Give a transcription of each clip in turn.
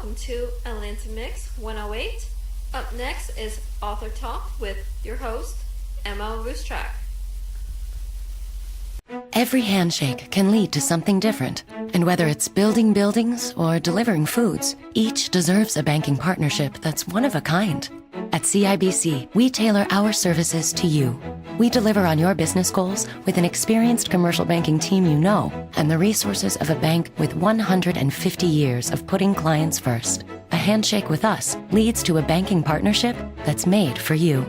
welcome to Atlanta Mix 108. Up next is Author Talk with your host, Emma Roostrak. Every handshake can lead to something different. And whether it's building buildings or delivering foods, each deserves a banking partnership that's one of a kind. At CIBC, we tailor our services to you. We deliver on your business goals with an experienced commercial banking team you know and the resources of a bank with 150 years of putting clients first. A handshake with us leads to a banking partnership that's made for you.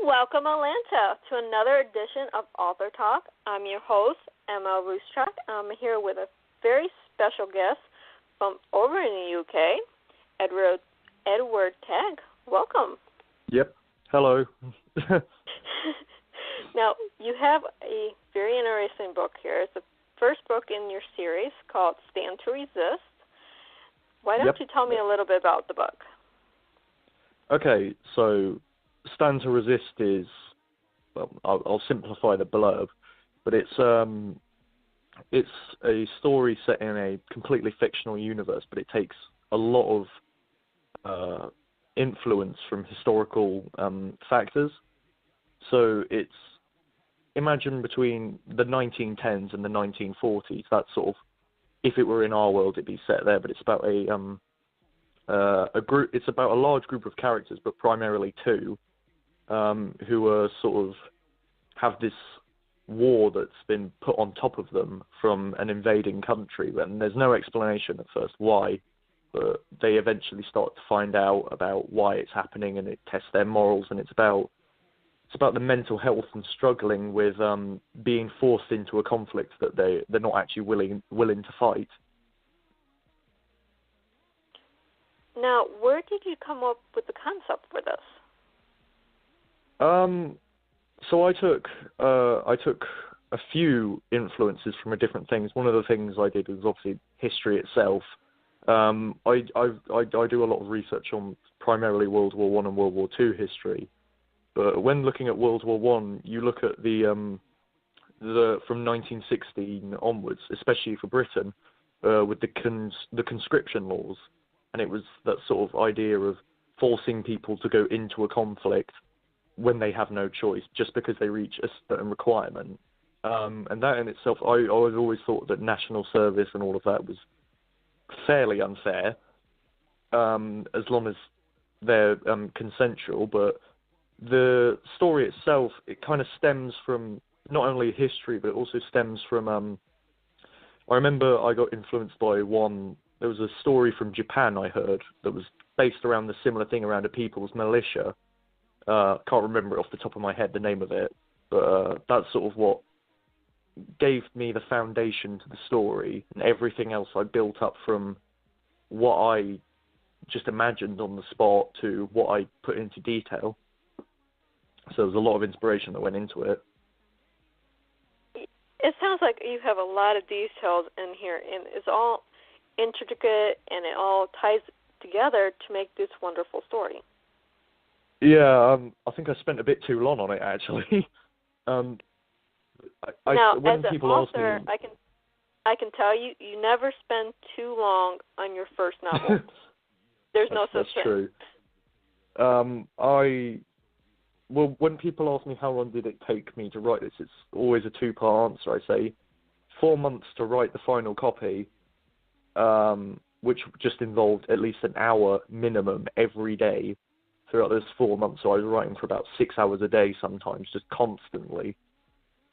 Welcome, Atlanta, to another edition of Author Talk. I'm your host, Emma Roostrak. I'm here with a very special guest from over in the UK, Edward Tegg. Welcome. Yep. Hello. Now, you have a very interesting book here. It's the first book in your series called Stand to Resist. Why don't you tell me a little bit about the book? Okay, so Stand to Resist is, well, I'll simplify the blurb, but it's a story set in a completely fictional universe, but it takes a lot of influence from historical factors. So it's, imagine between the 1910s and the 1940s, that's sort of, if it were in our world, it'd be set there, but it's about a group, it's about a large group of characters, but primarily two, who are sort of have this war that's been put on top of them from an invading country, and there's no explanation at first why, but they eventually start to find out about why it's happening, and it tests their morals, and it's about the mental health and struggling with being forced into a conflict that they're not actually willing to fight. Now, where did you come up with the concept for this? So I took a few influences from different things. One of the things I did was obviously history itself. I do a lot of research on primarily World War One and World War Two history, but when looking at World War One, you look at the from 1916 onwards, especially for Britain, with the conscription laws, and it was that sort of idea of forcing people to go into a conflict when they have no choice, just because they reach a certain requirement. And that in itself, I've always thought that national service and all of that was fairly unfair, as long as they're consensual. But the story itself, it kind of stems from not only history, but it also stems from, I remember I got influenced by there was a story from Japan I heard that was based around the similar thing, around a people's militia. Can't remember it off the top of my head, the name of it, but that's sort of what gave me the foundation to the story, and everything else I built up from what I just imagined on the spot to what I put into detail. So there's a lot of inspiration that went into it. It sounds like you have a lot of details in here, and it's all intricate, and it all ties together to make this wonderful story. Yeah, I think I spent a bit too long on it, actually. Now, when as an people author, ask me, I can tell you, you never spend too long on your first novel. There's no such thing. That's true. When people ask me how long did it take me to write this, it's always a two-part answer. I say 4 months to write the final copy, which just involved at least an hour minimum every day throughout those 4 months. So I was writing for about 6 hours a day sometimes, just constantly,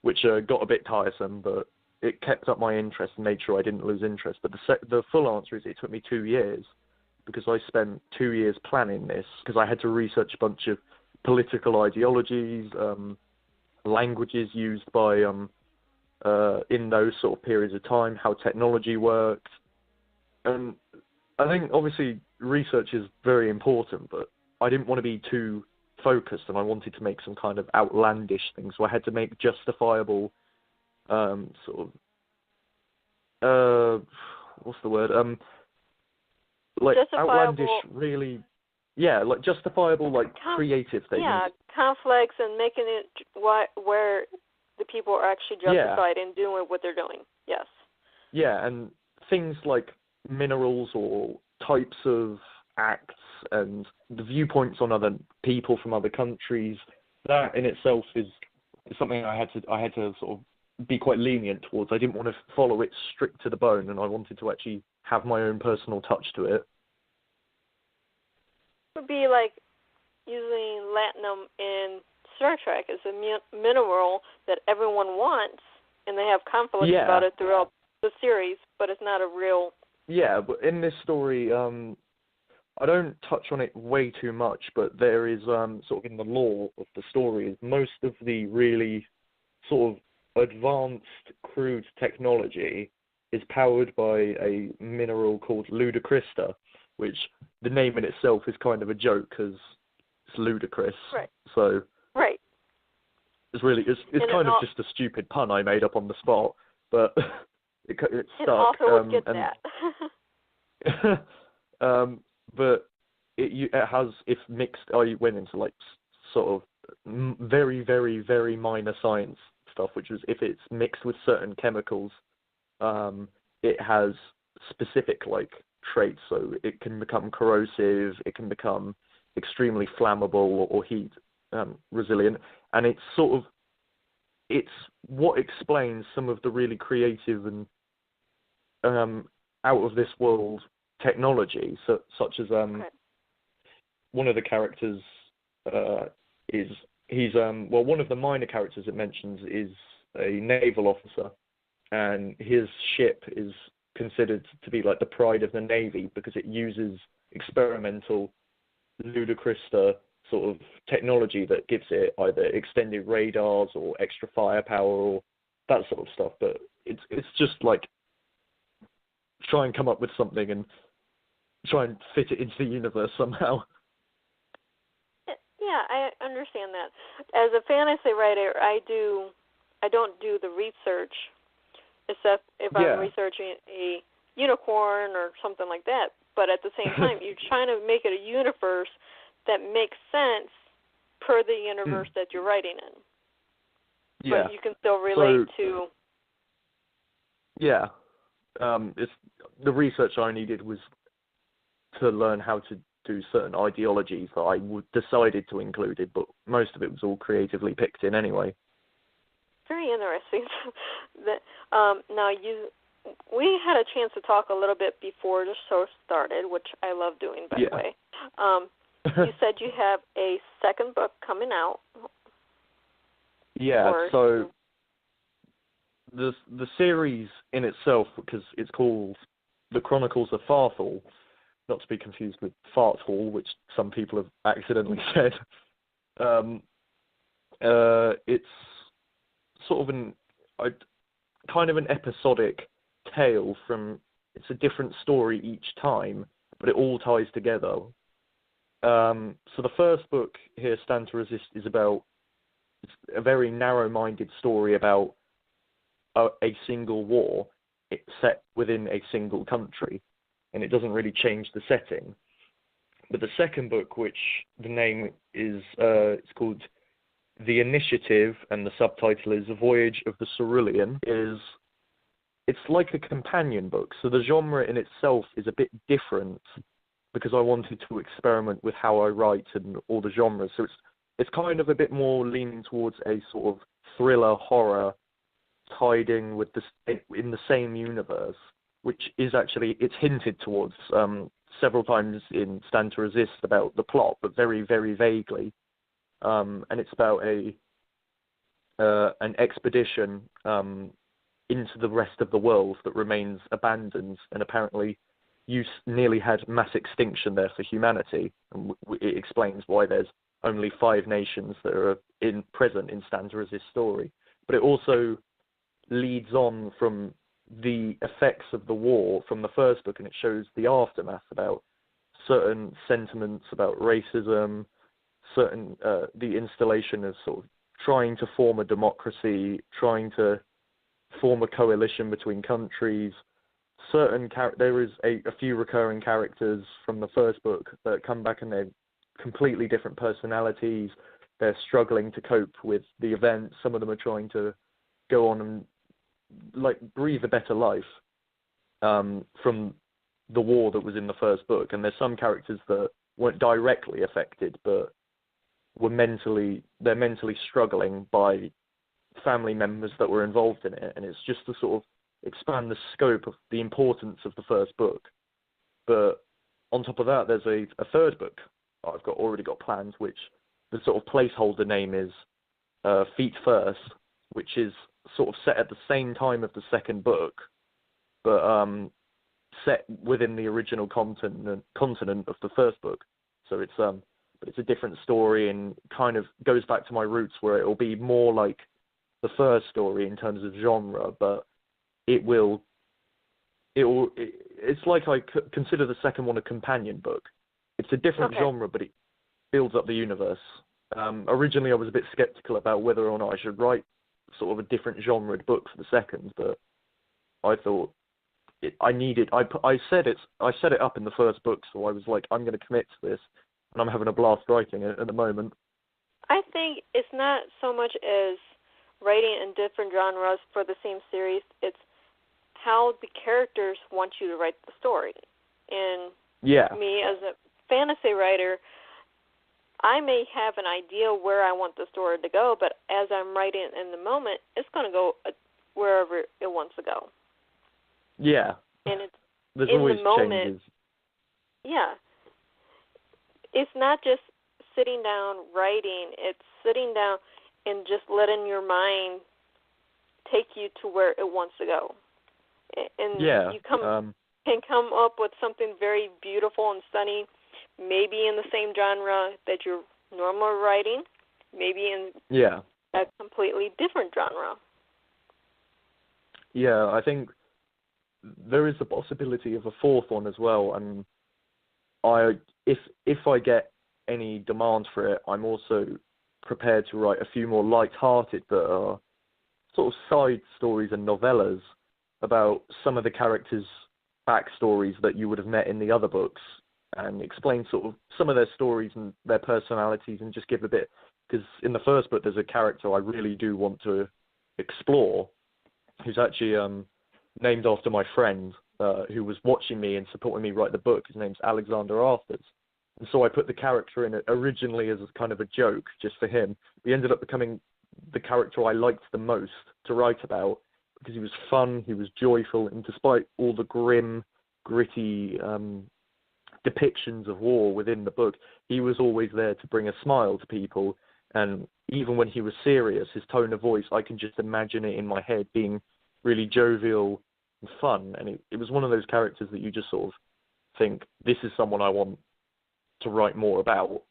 which got a bit tiresome, but it kept up my interest and made sure I didn't lose interest. But the full answer is it took me 2 years, because I spent 2 years planning this, because I had to research a bunch of political ideologies, languages used by in those sort of periods of time, how technology worked. And I think obviously research is very important, but I didn't want to be too focused, and I wanted to make some kind of outlandish thing, so I had to make justifiable sort of what's the word, like outlandish, really, yeah, like justifiable, like creative things. Yeah, conflicts, and making it where the people are actually justified in doing what they're doing. Yes. Yeah, and things like minerals or types of acts and the viewpoints on other people from other countries. That in itself is something I had to sort of be quite lenient towards. I didn't want to follow it strict to the bone, and I wanted to actually have my own personal touch to it. It would be like using latinum in Star Trek as a mineral that everyone wants, and they have conflicts about it throughout the series, but it's not a real... Yeah, but in this story, I don't touch on it way too much, but there is sort of in the lore of the story, most of the really sort of advanced crude technology is powered by a mineral called Ludicrysta, which the name in itself is kind of a joke because it's ludicrous. Right. So right. It's kind of just a stupid pun I made up on the spot, but it stuck. An author would get that. But it has, if mixed, I went into like sort of very, very, very minor science stuff, which is if it's mixed with certain chemicals, it has specific like traits, so it can become corrosive, it can become extremely flammable or heat resilient, and it's what explains some of the really creative and out of this world technology, such as one of the characters one of the minor characters it mentions is a naval officer, and his ship is considered to be like the pride of the Navy because it uses experimental Ludicrysta sort of technology that gives it either extended radars or extra firepower or that sort of stuff. But it's just like try and come up with something and try and fit it into the universe somehow. Yeah, I understand that. As a fantasy writer, I don't do the research, except if I'm researching a unicorn or something like that. But at the same time, you're trying to make it a universe that makes sense per the universe that you're writing in. Yeah. But you can still relate to... Yeah. It's the research I needed was to learn how to do certain ideologies that I decided to include it, but most of it was all creatively picked in anyway. Very interesting. Now, we had a chance to talk a little bit before the show started, which I love doing, by the way. You said you have a second book coming out. Yeah, so the series in itself, because it's called The Chronicles of Farthall, not to be confused with Farthall, which some people have accidentally said. It's sort of an episodic tale from. It's a different story each time, but it all ties together. So the first book here, Stand to Resist, is about a very narrow-minded story about a single war set within a single country, and it doesn't really change the setting. But the second book, which the name is, it's called The Initiative, and the subtitle is A Voyage of the Cerulean, it's like a companion book. So the genre in itself is a bit different because I wanted to experiment with how I write and all the genres. So it's kind of a bit more leaning towards a sort of thriller, horror, tied in with in the same universe, which is actually, it's hinted towards several times in Stand to Resist about the plot, but very, very vaguely. And it's about an expedition into the rest of the world that remains abandoned, and apparently nearly had mass extinction there for humanity. And it explains why there's only 5 nations that are present in Stand to Resist story. But it also leads on from the effects of the war from the first book, and it shows the aftermath about certain sentiments about racism, certain the installation of sort of trying to form a democracy, trying to form a coalition between countries. There is a few recurring characters from the first book that come back, and they're completely different personalities. They're struggling to cope with the events. Some of them are trying to go on and like breathe a better life from the war that was in the first book, and there's some characters that weren't directly affected, but they're mentally struggling by family members that were involved in it, and it's just to sort of expand the scope of the importance of the first book. But on top of that, there's a third book I've already got planned, which the sort of placeholder name is Feet First, which is sort of set at the same time of the second book, but set within the original continent of the first book. So it's a different story and kind of goes back to my roots, where it will be more like the first story in terms of genre, but it's like I consider the second one a companion book. It's a different genre, but it builds up the universe. Originally, I was a bit skeptical about whether or not I should write sort of a different genre book for the second, but I thought I set it up in the first book, so I was like, I'm going to commit to this, and I'm having a blast writing it at the moment. I think it's not so much as writing in different genres for the same series, it's how the characters want you to write the story. And me as a fantasy writer, I may have an idea where I want the story to go, but as I'm writing in the moment, it's going to go wherever it wants to go. Yeah. And it's There's in always the moment. Changes. Yeah. It's not just sitting down writing, it's sitting down and just letting your mind take you to where it wants to go. And you can come up with something very beautiful and stunning, maybe in the same genre that you're normally writing, maybe in a completely different genre. Yeah, I think there is the possibility of a fourth one as well, and if I get any demand for it, I'm also prepared to write a few more light-hearted that are sort of side stories and novellas about some of the characters' backstories that you would have met in the other books, and explain sort of some of their stories and their personalities, and just give a bit, because in the first book there's a character I really do want to explore, who's actually named after my friend who was watching me and supporting me write the book. His name's Alexander Arthurs. And so I put the character in it originally as kind of a joke, just for him. He ended up becoming the character I liked the most to write about, because he was fun, he was joyful, and despite all the grim, gritty depictions of war within the book, he was always there to bring a smile to people. And even when he was serious, his tone of voice, I can just imagine it in my head being really jovial and fun. And it was one of those characters that you just sort of think, this is someone I want to write more about.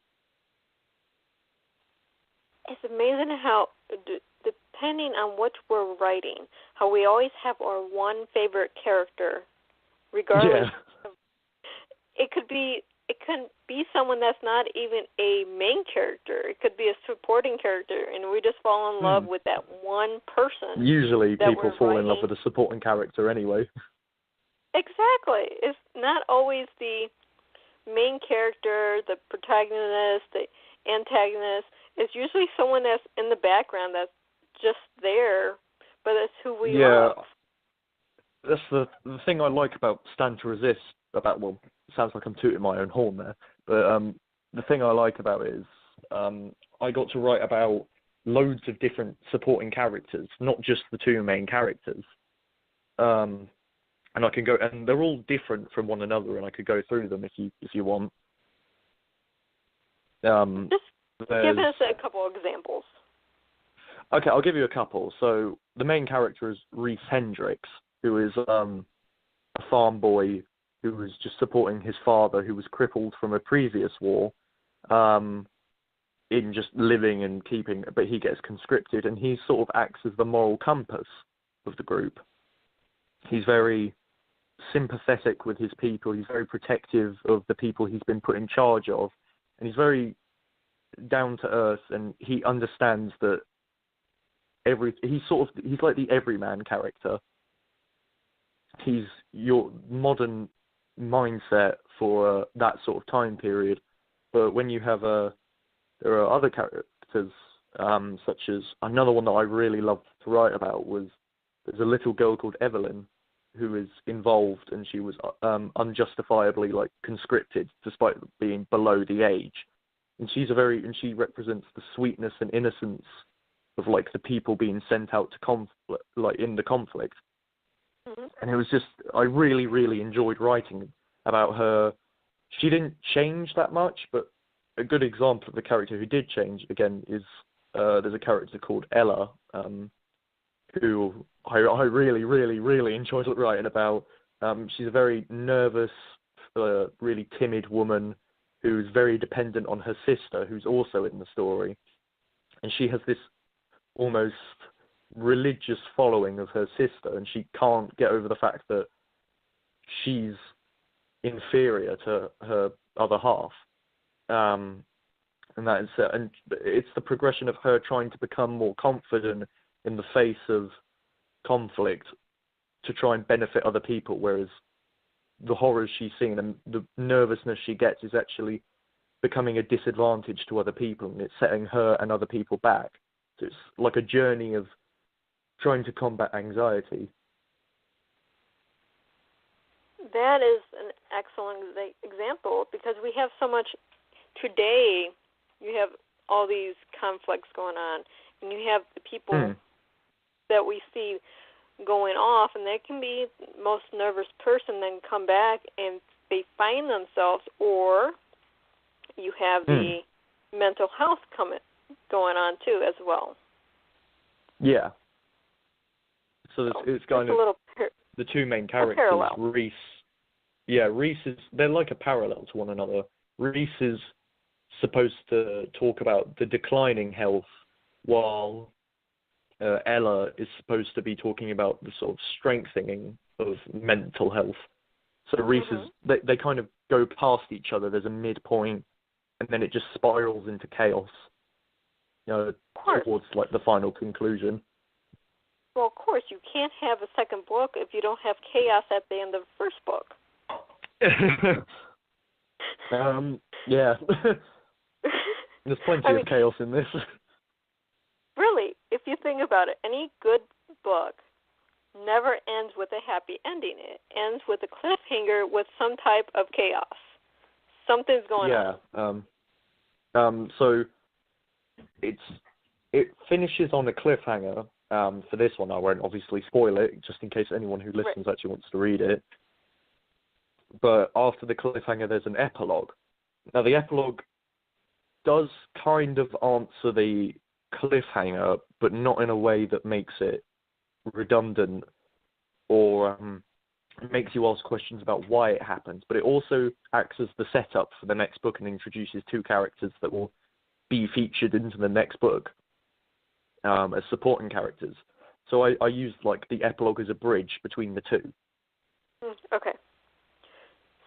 It's amazing how, depending on what we're writing, how we always have our one favorite character, regardless. Yeah. It could be someone that's not even a main character. It could be a supporting character, and we just fall in love with that one person. Usually people fall in love with a supporting character anyway. Exactly. It's not always the main character, the protagonist, the antagonist. It's usually someone that's in the background that's just there, but that's who we love. That's the thing I like about Stand to Resist, well, it sounds like I'm tooting my own horn there, but the thing I like about it is I got to write about loads of different supporting characters, not just the two main characters. And I can go, and they're all different from one another, and I could go through them if you want. Just give us a couple examples. Okay, I'll give you a couple. So the main character is Reese Hendricks, who is a farm boy who was just supporting his father, who was crippled from a previous war, in just living and keeping, but he gets conscripted, and he sort of acts as the moral compass of the group. He's very sympathetic with his people, he's very protective of the people he's been put in charge of, and he's very down to earth, and he understands that he's like the everyman character. He's your modern mindset for that sort of time period, but when you have there are other characters, such as another one that I really loved to write about was, there's a little girl called Evelyn, who is involved, and she was unjustifiably like conscripted despite being below the age. And she represents the sweetness and innocence of like the people being sent out to conflict, like in the conflict. Mm-hmm. And it was just, I really, really enjoyed writing about her. She didn't change that much, but a good example of the character who did change again is there's a character called Ella, who I really, really, really enjoyed writing about. She's a very nervous, really timid woman who's very dependent on her sister, who's also in the story. And she has this almost religious following of her sister, and she can't get over the fact that she's inferior to her other half. And that is, and it's the progression of her trying to become more confident in the face of conflict to try and benefit other people, whereas the horrors she's seen and the nervousness she gets is actually becoming a disadvantage to other people, and it's setting her and other people back. So it's like a journey of trying to combat anxiety. That is an excellent example, because we have so much today. You have all these conflicts going on, and you have the people that we see going off, and they can be the most nervous person, then come back and they find themselves, or you have the mental health going on too as well. Yeah. So it's kind of the two main characters, Reese. Yeah, Reese is, they're like a parallel to one another. Reese is supposed to talk about the declining health, while Ella is supposed to be talking about the sort of strengthening of mental health. So Reese is, they kind of go past each other. There's a midpoint, and then it just spirals into chaos, towards like the final conclusion. Well, of course, you can't have a second book if you don't have chaos at the end of the first book. Yeah. There's plenty of chaos in this. Really, if you think about it, any good book never ends with a happy ending. It ends with a cliffhanger with some type of chaos. Something's going on. So it finishes on a cliffhanger. For this one, I won't obviously spoil it, just in case anyone who listens actually wants to read it. But after the cliffhanger, there's an epilogue. Now, the epilogue does kind of answer the cliffhanger, but not in a way that makes it redundant or makes you ask questions about why it happened. But it also acts as the setup for the next book and introduces two characters that will be featured into the next book as supporting characters. So I used like the epilogue as a bridge between the two. Okay.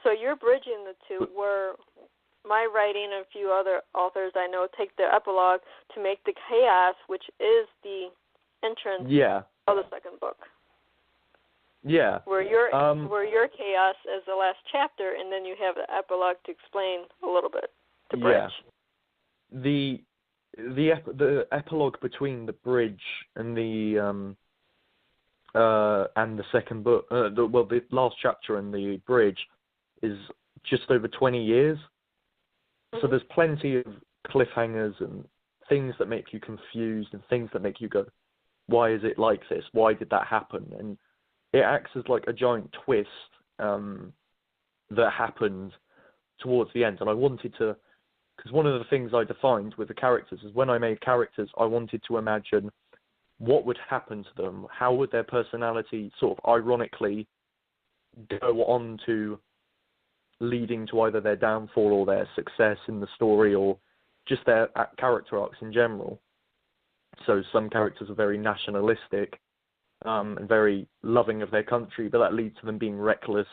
So you're bridging the two, where my writing and a few other authors I know take the epilogue to make the chaos, which is the entrance of the second book. Yeah. Where your chaos is the last chapter, and then you have the epilogue to explain a little bit, to bridge. Yeah. The epilogue between the bridge and the second book, the last chapter and the bridge is just over 20 years. So there's plenty of cliffhangers and things that make you confused and things that make you go, why is it like this? Why did that happen? And it acts as like a giant twist that happened towards the end. And I wanted to, because one of the things I defined with the characters is when I made characters, I wanted to imagine what would happen to them. How would their personality sort of ironically go on to leading to either their downfall or their success in the story, or just their character arcs in general. So some characters are very nationalistic and very loving of their country, but that leads to them being reckless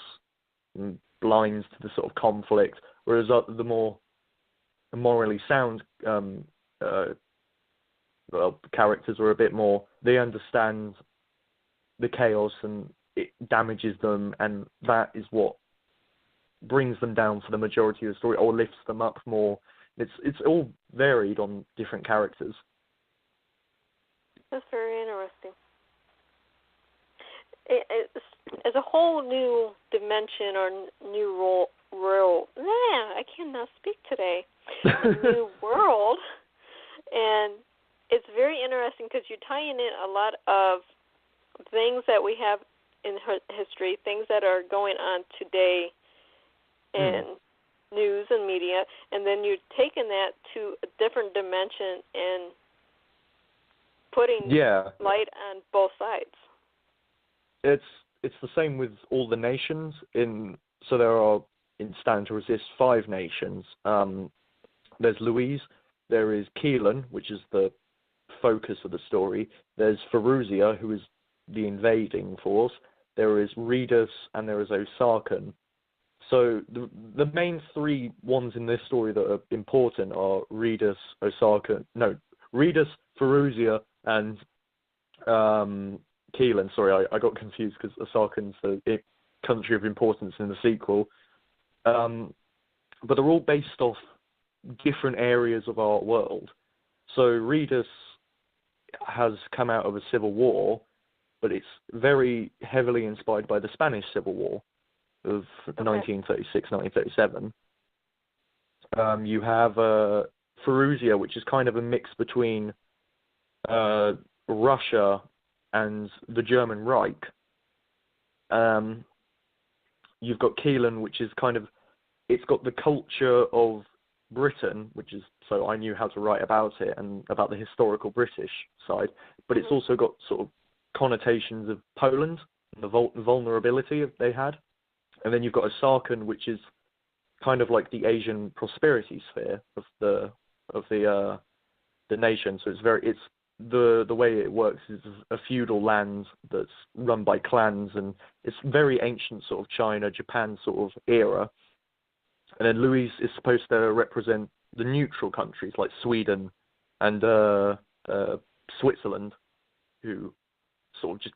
and blind to the sort of conflict, whereas the more morally sound characters are a bit more, they understand the chaos and it damages them, and that is what brings them down for the majority of the story, or lifts them up more. It's all varied on different characters. That's very interesting. as a whole new dimension or new world. I cannot speak today. A new world, and it's very interesting because you're tying in a lot of things that we have in history, things that are going on today in news and media, and then you're taking that to a different dimension and putting light on both sides. It's the same with all the nations. So there are, in Stand to Resist, 5 nations. There's Louise, there is Keelan, which is the focus of the story. There's Feruzia, who is the invading force. There is Redus, and there is Osarkon. So the main 3 ones in this story that are important are Redus, Feruzia, and Keelan. Sorry, I got confused because Osarkon's the country of importance in the sequel. But they're all based off different areas of our world. So Redus has come out of a civil war, but it's very heavily inspired by the Spanish Civil War of 1936, 1937. You have Feruzia, which is kind of a mix between Russia and the German Reich. You've got Keelan, which is it's got the culture of Britain, which is, so I knew how to write about it and about the historical British side, but it's also got sort of connotations of Poland and the vulnerability they had. And then you've got Osarkon, which is kind of like the Asian prosperity sphere of the nation. So it's the way it works is a feudal land that's run by clans, and it's very ancient sort of China, Japan sort of era. And then Louise is supposed to represent the neutral countries like Sweden and Switzerland, who sort of just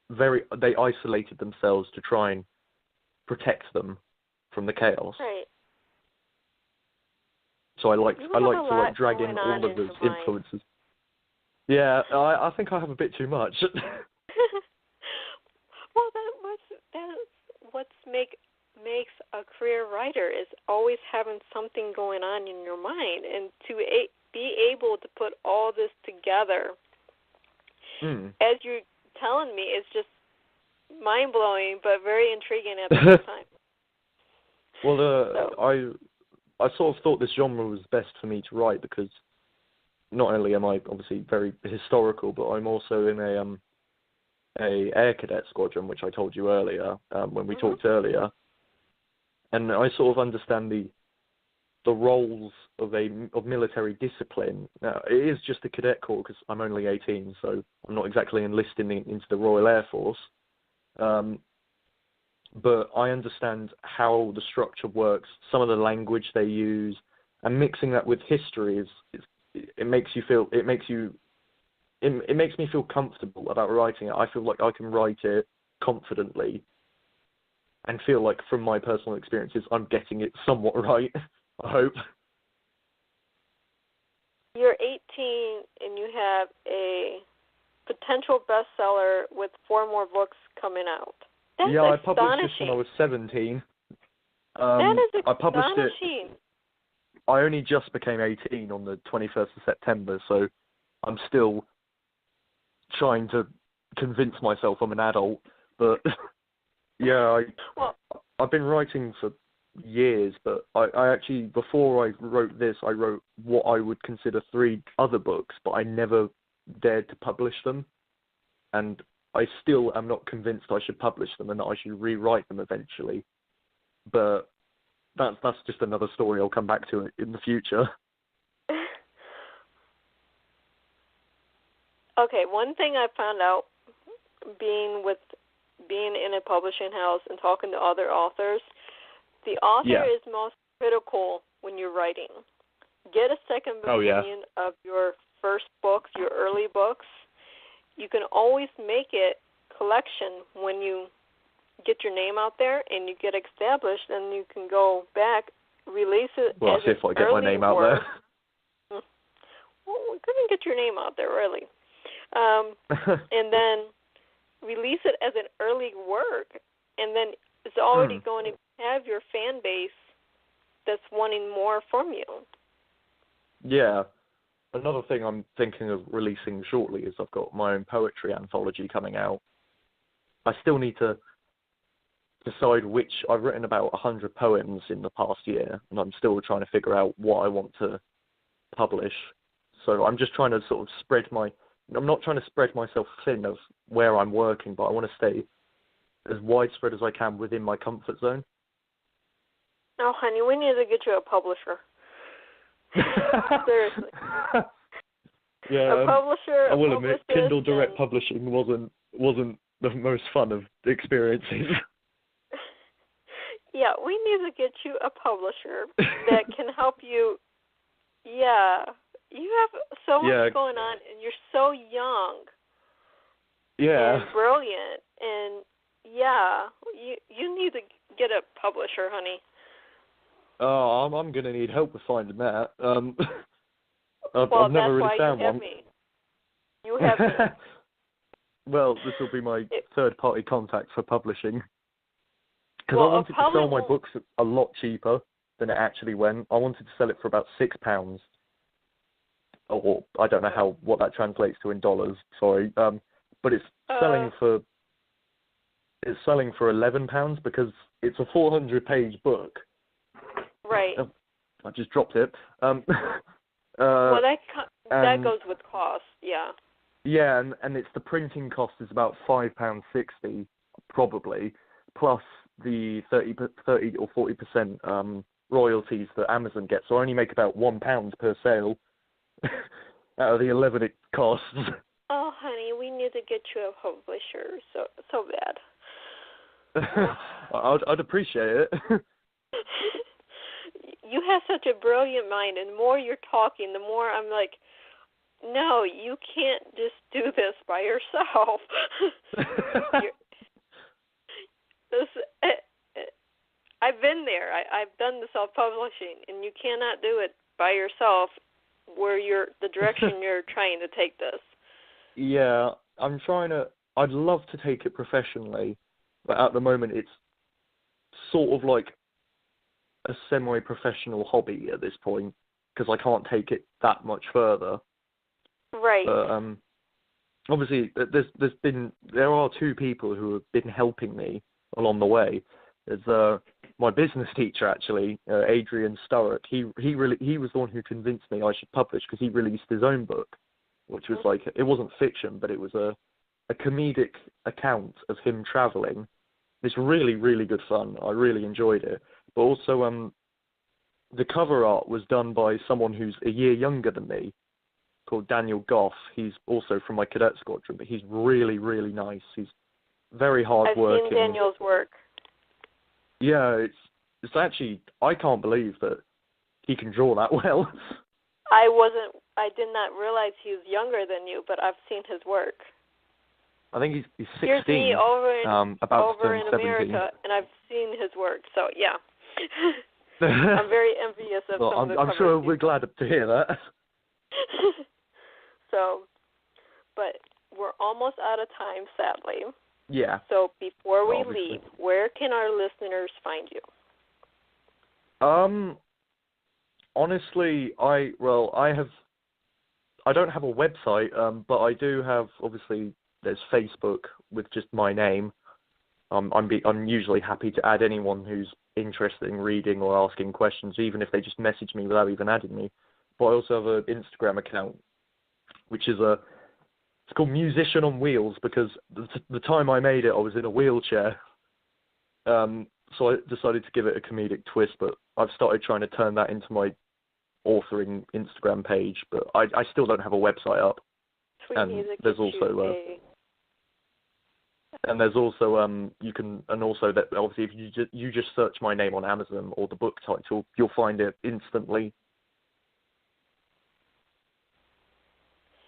they isolated themselves to try and protect them from the chaos. Right. So I like to drag in all of those influences. Yeah, I think I have a bit too much. Well, that's what makes a career writer, is always having something going on in your mind, and to be able to put all this together. As you're telling me, it's just mind-blowing, but very intriguing at the same time. Well, I sort of thought this genre was best for me to write because not only am I obviously very historical, but I'm also in a air cadet squadron, which I told you earlier when we talked earlier, and I sort of understand the roles of military discipline. Now, it is just a cadet corps because I'm only 18, so I'm not exactly enlisting into the Royal Air Force. But I understand how the structure works, some of the language they use, and mixing that with history it makes me feel comfortable about writing it. I feel like I can write it confidently and feel like from my personal experiences I'm getting it somewhat right, I hope. You're 18 and you have a potential bestseller with 4 more books coming out. That's I published this when I was 17. That is astonishing. I published it. I only just became 18 on the 21st of September, so I'm still trying to convince myself I'm an adult. But I've been writing for years, but I actually, before I wrote this, I wrote what I would consider 3 other books, but I never dared to publish them. And I still am not convinced I should publish them and that I should rewrite them eventually. But that's just another story I'll come back to in the future. Okay, one thing I found out being in a publishing house and talking to other authors, the author is most critical when you're writing. Get a second opinion of your first books, your early books. You can always make it collection when you get your name out there and you get established, and you can go back, release it. Well, as if I get my name out there. Well, we couldn't get your name out there, really. And then release it as an early work, and then it's already going to have your fan base that's wanting more from you. Yeah. Another thing I'm thinking of releasing shortly is I've got my own poetry anthology coming out. I still need to decide which. I've written about 100 poems in the past year, and I'm still trying to figure out what I want to publish. So I'm just trying to sort of I'm not trying to spread myself thin of where I'm working, but I want to stay as widespread as I can within my comfort zone. Oh, honey, we need to get you a publisher. Seriously. Yeah, a publisher. I will admit, Kindle Direct Publishing wasn't the most fun of experiences. Yeah, we need to get you a publisher that can help you. Yeah, you have so much going on, and you're so young. Yeah. And brilliant, and yeah, you need to get a publisher, honey. Oh, I'm going to need help with finding that. I've never really found one. You have me. Well, this will be my third-party contact for publishing. Because I wanted to sell my books a lot cheaper than it actually went. I wanted to sell it for about £6. Or I don't know what that translates to in dollars. Sorry, but it's selling for £11 because it's a 400-page book. Right. Oh, I just dropped it. Well, that goes with cost, yeah. Yeah, and it's the printing cost is about £5.60 probably, plus the 30 or 40% royalties that Amazon gets. So I only make about £1 per sale out of the 11 it costs. Oh, honey, we need to get you a publisher. So bad. I'd appreciate it. You have such a brilliant mind, and the more you're talking, the more I'm like, no, you can't just do this by yourself. I've been there. I've done the self-publishing, and you cannot do it by yourself where the direction you're trying to take this. Yeah, I'd love to take it professionally, but at the moment it's sort of like a semi-professional hobby at this point because I can't take it that much further. Right. But obviously, there are two people who have been helping me along the way. There's my business teacher actually, Adrian Sturrock. He was the one who convinced me I should publish because he released his own book, which was like, it wasn't fiction, but it was a comedic account of him traveling. It's really, really good fun. I really enjoyed it. But also, the cover art was done by someone who's a year younger than me, called Daniel Goff. He's also from my cadet squadron, but he's really, really nice. He's very hard-working. I've seen Daniel's work. Yeah, it's actually, I can't believe that he can draw that well. I did not realize he was younger than you, but I've seen his work. I think he's 16. Here's me over in America, and I've seen his work. So yeah, I'm very envious of some of the I'm sure we're glad to hear that. So, but we're almost out of time, sadly. Yeah. So before we leave, where can our listeners find you? Honestly, I don't have a website, but I do have, obviously, there's Facebook with just my name. I'm usually happy to add anyone who's interested in reading or asking questions, even if they just message me without even adding me. But I also have an Instagram account, which is it's called Musician on Wheels, because the time I made it, I was in a wheelchair. So I decided to give it a comedic twist, but I've started trying to turn that into my authoring Instagram page, but I still don't have a website up. There's also you can, and also that obviously if you just search my name on Amazon or the book title, you'll find it instantly.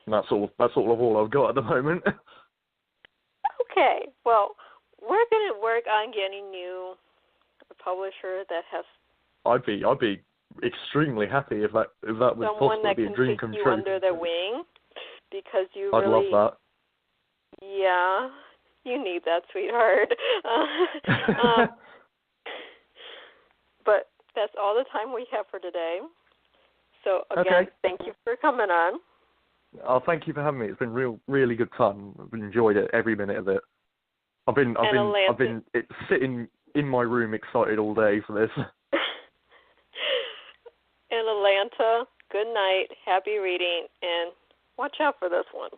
And that's all of all I've got at the moment. Okay, well, we're gonna work on getting you a publisher that has. I'd be extremely happy if that was possible. It'd be a dream come true. Someone that can take you under their wing, because you I'd love that. Yeah, You need that, sweetheart. But that's all the time we have for today. So, again, Thank you for coming on. Oh, thank you for having me. It's been really good fun. I've enjoyed it, every minute of it. I've been sitting in my room excited all day for this. And Atlanta, good night, happy reading, and watch out for this one.